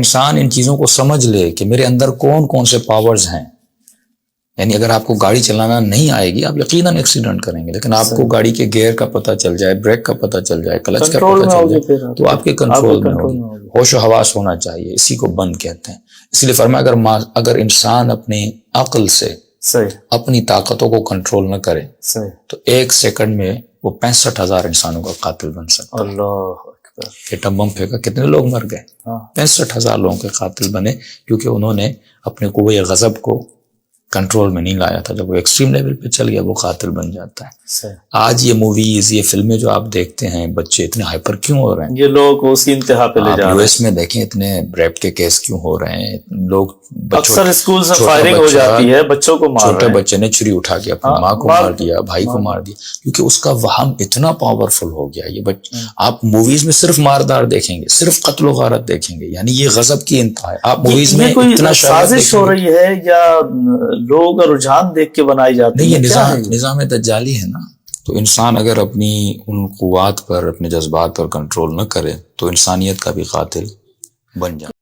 انسان ان چیزوں کو سمجھ لے کہ میرے اندر کون کون سے پاورز ہیں. یعنی اگر آپ کو گاڑی چلانا نہیں آئے گی آپ یقیناً ایکسیڈنٹ کریں گے، لیکن آپ کو گاڑی کے گیئر کا پتہ چل جائے، بریک کا پتہ چل جائے، کلچ کا پتہ چل جائے تو آپ کے کنٹرول میں ہوگی. ہوش و حواس ہونا چاہیے، اسی کو بند کہتے ہیں. اس لیے فرمایا اگر انسان اپنی عقل سے اپنی طاقتوں کو کنٹرول نہ کرے تو 1 سیکنڈ میں وہ 65,000 انسانوں کا قاتل بن سکتا ہے. اللہ اکبر. ایٹم بم پھینکا، کتنے لوگ مر گئے؟ 65,000 لوگوں کے قاتل بنے، کیونکہ انہوں نے اپنے قوہ غضب کو کنٹرول میں نہیں لایا تھا. جب وہ ایکسٹریم لیول پہ چل گیا وہ قاتل بن جاتا ہے. آج یہ موویز، یہ فلمیں جو آپ دیکھتے ہیں، بچے اتنے ہائپر کیوں ہو رہے ہیں؟ یہ لوگ اس کی انتہا پہ لے جا رہے ہیں. US میں دیکھیں اتنے ریپ کے کیس کیوں ہو رہے ہیں. لوگ اکثر اسکول سے فائرنگ ہو جاتی ہے، بچوں کو مار رہے ہیں. چھوٹے بچے نے چھری اٹھا کے اپنی ماں کو مار دیا، بھائی کو مار دیا، کیونکہ اس کا وہم اتنا پاورفل ہو گیا. یہ آپ موویز میں صرف ماردار دیکھیں گے، صرف قتل و غارت دیکھیں گے، یعنی یہ غضب کی انتہا ہے. آپ موویز میں اتنا سازش ہو رہی ہے یا لوگ رجحان دیکھ کے بنائی جاتی ہے؟ یہ نظام دجالی ہے نا. تو انسان اگر اپنی ان قوات پر، اپنے جذبات پر کنٹرول نہ کرے تو انسانیت کا بھی قاتل بن جائے.